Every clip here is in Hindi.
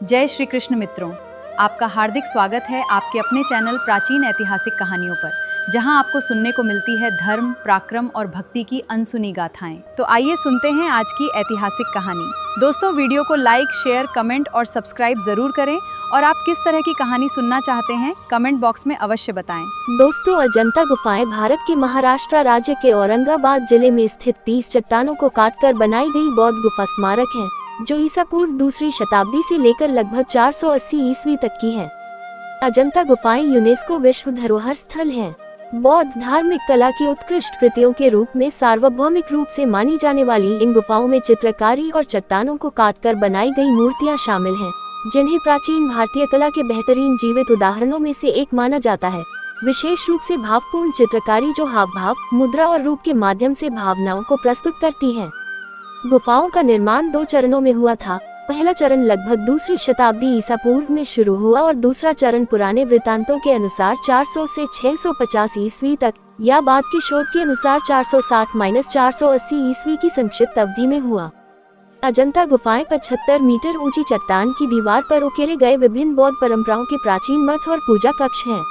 जय श्री कृष्ण मित्रों, आपका हार्दिक स्वागत है आपके अपने चैनल प्राचीन ऐतिहासिक कहानियों पर, जहां आपको सुनने को मिलती है धर्म, पराक्रम और भक्ति की अनसुनी गाथाएं। तो आइए सुनते हैं आज की ऐतिहासिक कहानी। दोस्तों, वीडियो को लाइक, शेयर, कमेंट और सब्सक्राइब जरूर करें और आप किस तरह की कहानी सुनना चाहते हैं कमेंट बॉक्स में अवश्य बताएं। दोस्तों, अजंता गुफाएं भारत के महाराष्ट्र राज्य के औरंगाबाद जिले में स्थित 30 चट्टानों को काटकर बनाई गई बौद्ध गुफा स्मारक है, जो ईसा पूर्व दूसरी शताब्दी से लेकर लगभग 480 ईस्वी तक की है। अजंता गुफाएं यूनेस्को विश्व धरोहर स्थल हैं। बौद्ध धार्मिक कला की उत्कृष्ट कृतियों के रूप में सार्वभौमिक रूप से मानी जाने वाली इन गुफाओं में चित्रकारी और चट्टानों को काटकर बनाई गई मूर्तियां शामिल हैं, जिन्हें प्राचीन भारतीय कला के बेहतरीन जीवित उदाहरणों में से एक माना जाता है। विशेष रूप से भावपूर्ण चित्रकारी जो हाव भाव, मुद्रा और रूप के माध्यम से भावनाओं को प्रस्तुत करती है। गुफाओं का निर्माण 2 चरणों में हुआ था। पहला चरण लगभग दूसरी शताब्दी ईसा पूर्व में शुरू हुआ और दूसरा चरण पुराने वृत्तांतों के अनुसार 400 से 650 ईस्वी तक या बाद के शोध के अनुसार 460-480 ईस्वी की संक्षिप्त अवधि में हुआ। अजंता गुफाएं 75 मीटर ऊंची चट्टान की दीवार पर उकेरे गए विभिन्न बौद्ध परंपराओं के प्राचीन मठ और पूजा कक्ष हैं।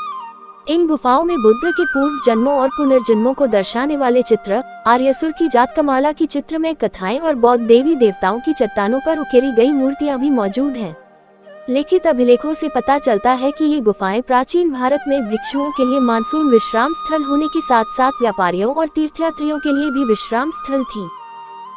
इन गुफाओं में बुद्ध के पूर्व जन्मों और पुनर्जन्मों को दर्शाने वाले चित्र, आर्यसुर की जातकमाला की चित्रमय कथाएं और बौद्ध देवी देवताओं की चट्टानों पर उकेरी गई मूर्तियां भी मौजूद हैं। लिखित अभिलेखों से पता चलता है कि ये गुफाएं प्राचीन भारत में भिक्षुओं के लिए मानसून विश्राम स्थल होने के साथ साथ व्यापारियों और तीर्थयात्रियों के लिए भी विश्राम स्थल थी।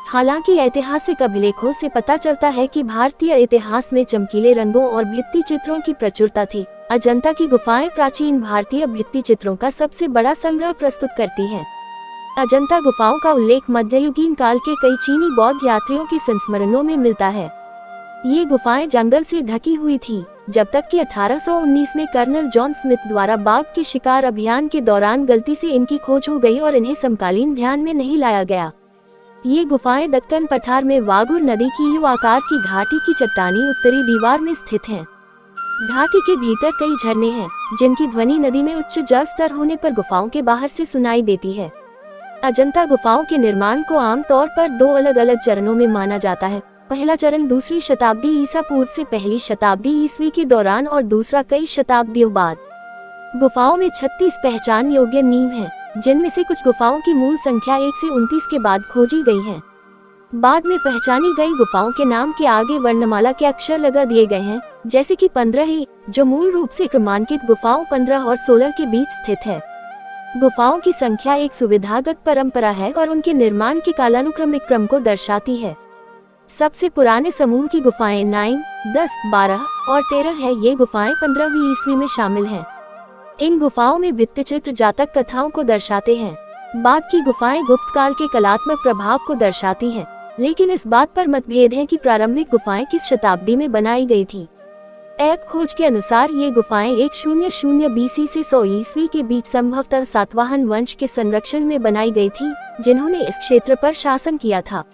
हालांकि ऐतिहासिक अभिलेखों से पता चलता है कि भारतीय इतिहास में चमकीले रंगों और भित्ति चित्रों की प्रचुरता थी। अजंता की गुफाएं प्राचीन भारतीय भित्ति चित्रों का सबसे बड़ा संग्रह प्रस्तुत करती हैं। अजंता गुफाओं का उल्लेख मध्ययुगीन काल के कई चीनी बौद्ध यात्रियों के संस्मरणों में मिलता है। ये गुफाएं जंगल से ढकी हुई थीं, जब तक कि 1819 में कर्नल जॉन स्मिथ द्वारा बाघ के शिकार अभियान के दौरान गलती से इनकी खोज हो गई और इन्हें समकालीन ध्यान में नहीं लाया गया। ये गुफाएं दक्कन पठार में वागुर नदी की यू आकार की घाटी की चट्टानी उत्तरी दीवार में स्थित हैं। घाटी के भीतर कई झरने हैं, जिनकी ध्वनि नदी में उच्च जल स्तर होने पर गुफाओं के बाहर से सुनाई देती है। अजंता गुफाओं के निर्माण को आमतौर पर 2 अलग अलग चरणों में माना जाता है। पहला चरण दूसरी शताब्दी ईसा पूर्व से पहली शताब्दी ईस्वी के दौरान और दूसरा कई शताब्दियों बाद। गुफाओं में 36 पहचान योग्य नींव हैं, जिनमें से कुछ गुफाओं की मूल संख्या 1 से 29 के बाद खोजी गई है। बाद में पहचानी गई गुफाओं के नाम के आगे वर्णमाला के अक्षर लगा दिए गए हैं, जैसे कि 15 ही, जो मूल रूप से क्रमांकित गुफाओं 15 और 16 के बीच स्थित है। गुफाओं की संख्या एक सुविधागत परंपरा है और उनके निर्माण के कालानुक्रमिक क्रम को दर्शाती है। सबसे पुराने समूह की गुफाएं 9, 10, 12 और 13 है। ये गुफाएं 15वीं ईस्वी में शामिल हैं। इन गुफाओं में भित्तिचित्र जातक कथाओं को दर्शाते हैं। बाद की गुफाएं गुप्त काल के कलात्मक प्रभाव को दर्शाती हैं, लेकिन इस बात पर मतभेद है कि प्रारंभिक गुफाएं किस शताब्दी में बनाई गई थीं। एक खोज के अनुसार ये गुफाएं 100 BC से 100 ईस्वी के बीच संभवतः सातवाहन वंश के संरक्षण में बनाई गई थीं, जिन्होंने इस क्षेत्र पर शासन किया था।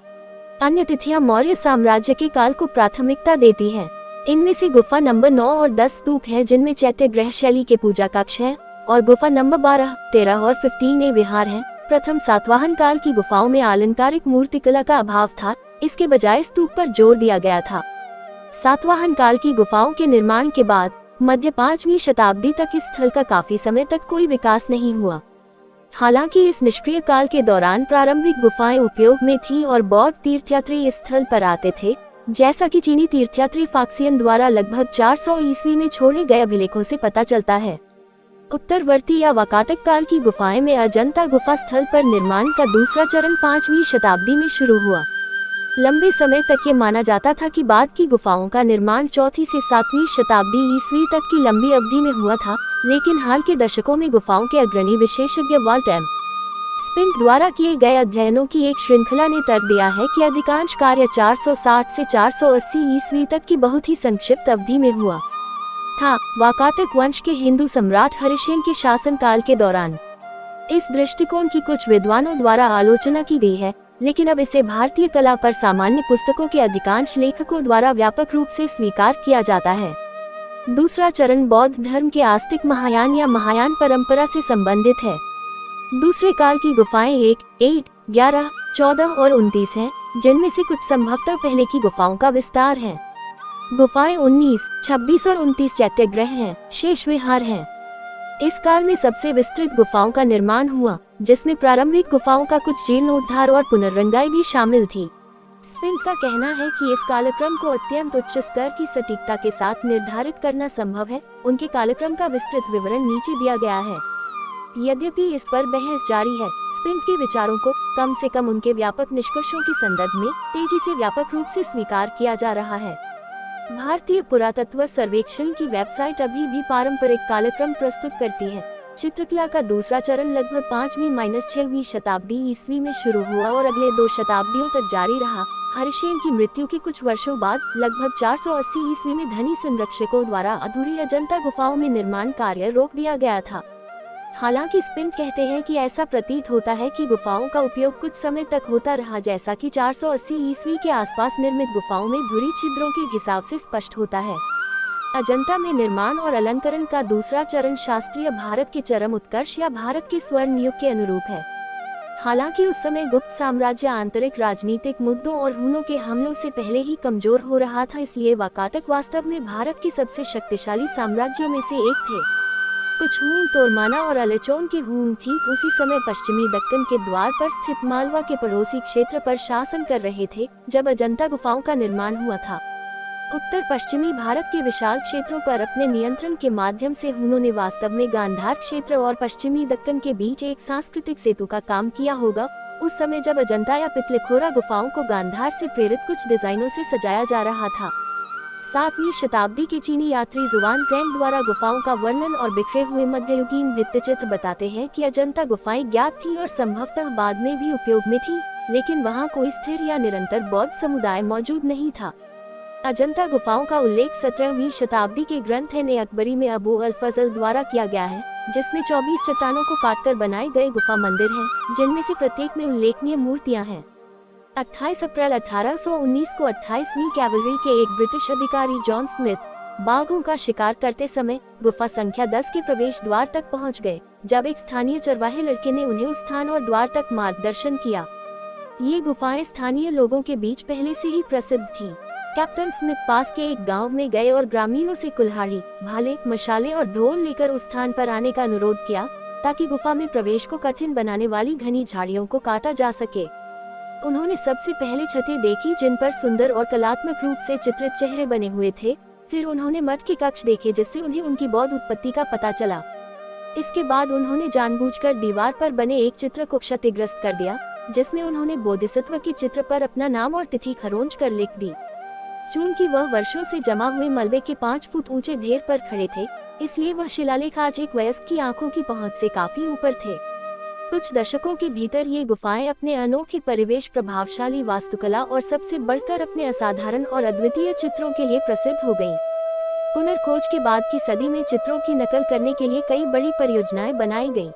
अन्य तिथियां मौर्य साम्राज्य के काल को प्राथमिकता देती हैं। इनमें से गुफा नंबर 9 और 10 स्तूप हैं, जिनमें चैत्य गृह शैली के पूजा कक्ष हैं, और गुफा नंबर 12, 13 और 15 विहार हैं। प्रथम सातवाहन काल की गुफाओं में अलंकारिक मूर्तिकला का अभाव था, इसके बजाय स्तूप पर जोर दिया गया था। सातवाहन काल की गुफाओं के निर्माण के बाद मध्य 5वीं शताब्दी तक इस स्थल का काफी समय तक कोई विकास नहीं हुआ। हालांकि इस निष्क्रिय काल के दौरान प्रारंभिक गुफाएं उपयोग में थीं और बौद्ध तीर्थयात्री इस स्थल पर आते थे, जैसा कि चीनी तीर्थयात्री फाक्सियन द्वारा लगभग 400 ईस्वी में छोड़े गए अभिलेखों से पता चलता है। उत्तरवर्ती या वाकाटक काल की गुफाएं में अजंता गुफा स्थल पर निर्माण का दूसरा चरण 5वीं शताब्दी में शुरू हुआ। लंबे समय तक ये माना जाता था कि बाद की गुफाओं का निर्माण 4वीं से 7वीं शताब्दी ईस्वी तक की लंबी अवधि में हुआ था, लेकिन हाल के दशकों में गुफाओं के अग्रणी विशेषज्ञ वाल्ट एम स्पिंक द्वारा किए गए अध्ययनों की एक श्रृंखला ने तर्क दिया है कि अधिकांश कार्य 460 से 480 ईस्वी तक की बहुत ही संक्षिप्त अवधि में हुआ था, वाकाटक वंश के हिंदू सम्राट हरिसेन के शासनकाल के दौरान। इस दृष्टिकोण की कुछ विद्वानों द्वारा आलोचना की गई है, लेकिन अब इसे भारतीय कला पर सामान्य पुस्तकों के अधिकांश लेखकों द्वारा व्यापक रूप से स्वीकार किया जाता है। दूसरा चरण बौद्ध धर्म के आस्तिक महायान या महायान परंपरा से संबंधित है। दूसरे काल की गुफाएं 1, 8, 11, 14 और 29 हैं, जिनमें से कुछ संभवतः पहले की गुफाओं का विस्तार है। गुफाएं 19, 26 और 29 चैत्यगृह हैं, शेष विहार हैं। इस काल में सबसे विस्तृत गुफाओं का निर्माण हुआ, जिसमें प्रारंभिक गुफाओं का कुछ जीर्णोद्धार और पुनर्रंगाई भी शामिल थी। स्पिंक का कहना है कि इस कालक्रम को अत्यंत उच्च स्तर की सटीकता के साथ निर्धारित करना संभव है। उनके कालक्रम का विस्तृत विवरण नीचे दिया गया है। यद्यपि इस पर बहस जारी है, स्पिंक के विचारों को कम से कम उनके व्यापक निष्कर्षों के संदर्भ में तेजी से व्यापक रूप से स्वीकार किया जा रहा है। भारतीय पुरातत्व सर्वेक्षण की वेबसाइट अभी भी पारंपरिक कालक्रम प्रस्तुत करती है। चित्रकला का दूसरा चरण लगभग 5वीं-6वीं शताब्दी ईस्वी में शुरू हुआ और अगले 2 शताब्दियों तक जारी रहा। हरिशेन की मृत्यु के कुछ वर्षों बाद लगभग 480 ईस्वी में धनी संरक्षकों द्वारा अधूरी अजंता गुफाओं में निर्माण कार्य रोक दिया गया था। हालांकि स्पिंक कहते हैं कि ऐसा प्रतीत होता है कि गुफाओं का उपयोग कुछ समय तक होता रहा, जैसा कि 480 ईस्वी के आसपास निर्मित गुफाओं में धुरी छिद्रों के घिसाव से स्पष्ट होता है। अजंता में निर्माण और अलंकरण का दूसरा चरण शास्त्रीय भारत के चरम उत्कर्ष या भारत के स्वर्ण युग के अनुरूप है। हालांकि उस समय गुप्त साम्राज्य आंतरिक राजनीतिक मुद्दों और हुनों के हमलों से पहले ही कमजोर हो रहा था, इसलिए वाकाटक वास्तव में भारत के सबसे शक्तिशाली साम्राज्यों में से एक थे। कुछ हून तोरमाना और अलेचोन के हून ठीक उसी समय पश्चिमी दक्कन के द्वार पर स्थित मालवा के पड़ोसी क्षेत्र पर शासन कर रहे थे जब अजंता गुफाओं का निर्माण हुआ था। उत्तर पश्चिमी भारत के विशाल क्षेत्रों पर अपने नियंत्रण के माध्यम से हुनों ने वास्तव में गांधार क्षेत्र और पश्चिमी दक्कन के बीच एक सांस्कृतिक सेतु का काम किया होगा, उस समय जब अजंता या पितलिखोरा गुफाओं को गांधार से प्रेरित कुछ डिजाइनों से सजाया जा रहा था। 7वीं शताब्दी के चीनी यात्री जुआन ज़ैंग द्वारा गुफाओं का वर्णन और बिखरे हुए मध्ययुगीन भित्तिचित्र बताते हैं कि अजंता गुफाएं ज्ञात थी और संभवतः बाद में भी उपयोग में थी, लेकिन वहां कोई स्थिर या निरंतर बौद्ध समुदाय मौजूद नहीं था। अजंता गुफाओं का उल्लेख 17वीं शताब्दी के ग्रंथ ने अकबरी में अबू अल फजल द्वारा किया गया है, जिसमें 24 चट्टानों को काटकर बनाए गए गुफा मंदिर हैं, जिनमें से प्रत्येक में उल्लेखनीय मूर्तियां हैं। 28 अप्रैल 1819 को 28वीं कैवलरी के एक ब्रिटिश अधिकारी जॉन स्मिथ बाघों का शिकार करते समय गुफा संख्या 10 के प्रवेश द्वार तक पहुंच गए, जब एक स्थानीय चरवाहे लड़के ने उन्हें उस स्थान और द्वार तक मार्गदर्शन किया। ये गुफाएं स्थानीय लोगों के बीच पहले से ही प्रसिद्ध थीं। कैप्टन स्मिथ पास के एक गांव में गए और ग्रामीणों से कुल्हाड़ी, भाले, मशाले और ढोल लेकर उस स्थान पर आने का अनुरोध किया, ताकि गुफा में प्रवेश को कठिन बनाने वाली घनी झाड़ियों को काटा जा सके। उन्होंने सबसे पहले छतें देखी, जिन पर सुंदर और कलात्मक रूप से चित्रित चेहरे बने हुए थे। फिर उन्होंने मठ के कक्ष देखे, जिससे उन्हें उनकी बौद्ध उत्पत्ति का पता चला। इसके बाद उन्होंने जानबूझकर दीवार पर बने एक चित्र को क्षतिग्रस्त कर दिया, जिसमें उन्होंने बोधिसत्व के चित्र पर अपना नाम और तिथि खरोंच कर लिख दी। चूंकि वह वर्षों से जमा हुए मलबे के 5 फुट ऊंचे ढेर पर खड़े थे, इसलिए वह शिलालेख आज एक वयस्क की आंखों की पहुंच से काफी ऊपर थे। कुछ दशकों के भीतर ये गुफाएं अपने अनोखे परिवेश, प्रभावशाली वास्तुकला और सबसे बढ़कर अपने असाधारण और अद्वितीय चित्रों के लिए प्रसिद्ध हो गईं। पुनर्खोज के बाद की सदी में चित्रों की नकल करने के लिए कई बड़ी परियोजनाएं बनाई गईं।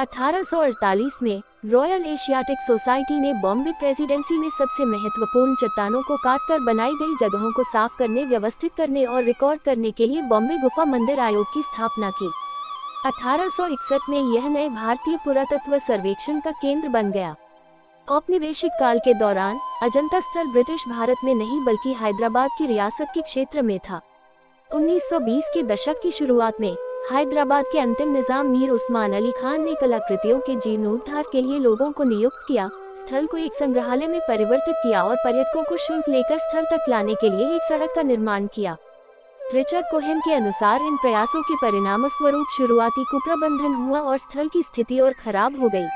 1848 में रॉयल एशियाटिक सोसाइटी ने बॉम्बे प्रेसिडेंसी में सबसे महत्वपूर्ण चट्टानों को काटकर बनाई गई जगहों को साफ करने, व्यवस्थित करने और रिकॉर्ड करने के लिए बॉम्बे गुफा मंदिर आयोग की स्थापना की। 1861 में यह नए भारतीय पुरातत्व सर्वेक्षण का केंद्र बन गया। औपनिवेशिक काल के दौरान अजंता स्थल ब्रिटिश भारत में नहीं बल्कि हैदराबाद की रियासत के क्षेत्र में था। 1920 के दशक की शुरुआत में हैदराबाद के अंतिम निजाम मीर उस्मान अली खान ने कलाकृतियों के जीर्णोद्धार के लिए लोगों को नियुक्त किया, स्थल को एक संग्रहालय में परिवर्तित किया और पर्यटकों को शुल्क लेकर स्थल तक लाने के लिए एक सड़क का निर्माण किया। रिचर्ड कोहेन के अनुसार इन प्रयासों के परिणामस्वरूप शुरुआती कुप्रबंधन हुआ और स्थल की स्थिति और खराब हो गई।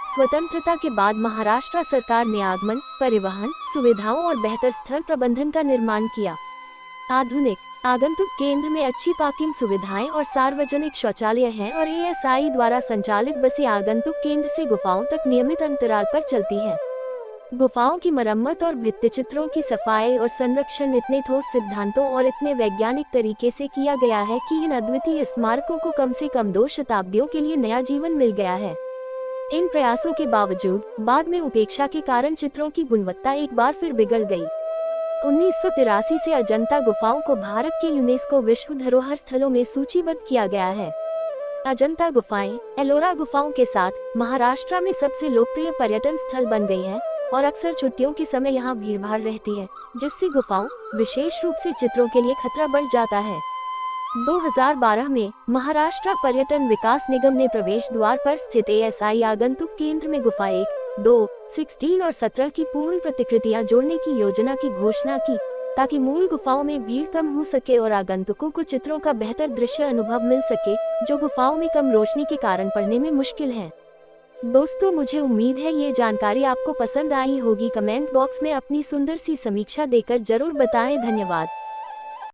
स्वतंत्रता के बाद महाराष्ट्र सरकार ने आगमन, परिवहन सुविधाओं और बेहतर स्थल प्रबंधन का निर्माण किया। आधुनिक आगंतुक केंद्र में अच्छी पार्किंग सुविधाएं और सार्वजनिक शौचालय हैं और एएसआई द्वारा संचालित बसें आगंतुक केंद्र से गुफाओं तक नियमित अंतराल पर चलती हैं। गुफाओं की मरम्मत और भित्तिचित्रों की सफाई और संरक्षण इतने ठोस सिद्धांतों और इतने वैज्ञानिक तरीके से किया गया है कि इन अद्वितीय स्मारकों को कम से कम 2 शताब्दियों के लिए नया जीवन मिल गया है। इन प्रयासों के बावजूद बाद में उपेक्षा के कारण चित्रों की गुणवत्ता एक बार फिर बिगड़ गई। 1983 से अजंता गुफाओं को भारत के यूनेस्को विश्व धरोहर स्थलों में सूचीबद्ध किया गया है। अजंता गुफाएं एलोरा गुफाओं के साथ महाराष्ट्र में सबसे लोकप्रिय पर्यटन स्थल बन गई हैं और अक्सर छुट्टियों के समय यहाँ भीड़भाड़ रहती है, जिससे गुफाओं, विशेष रूप से चित्रों के लिए खतरा बढ़ जाता है। 2012 में महाराष्ट्र पर्यटन विकास निगम ने प्रवेश द्वार पर स्थित ASI आगंतुक केंद्र में गुफा 1, 2, 16 और 17 की पूर्ण प्रतिकृतियां जोड़ने की योजना की घोषणा की, ताकि मूल गुफाओं में भीड़ कम हो सके और आगंतुकों को चित्रों का बेहतर दृश्य अनुभव मिल सके, जो गुफाओं में कम रोशनी के कारण पढ़ने में मुश्किल है। दोस्तों, मुझे उम्मीद है ये जानकारी आपको पसंद आई होगी। कमेंट बॉक्स में अपनी सुंदर सी समीक्षा देकर जरूर बताएं। धन्यवाद।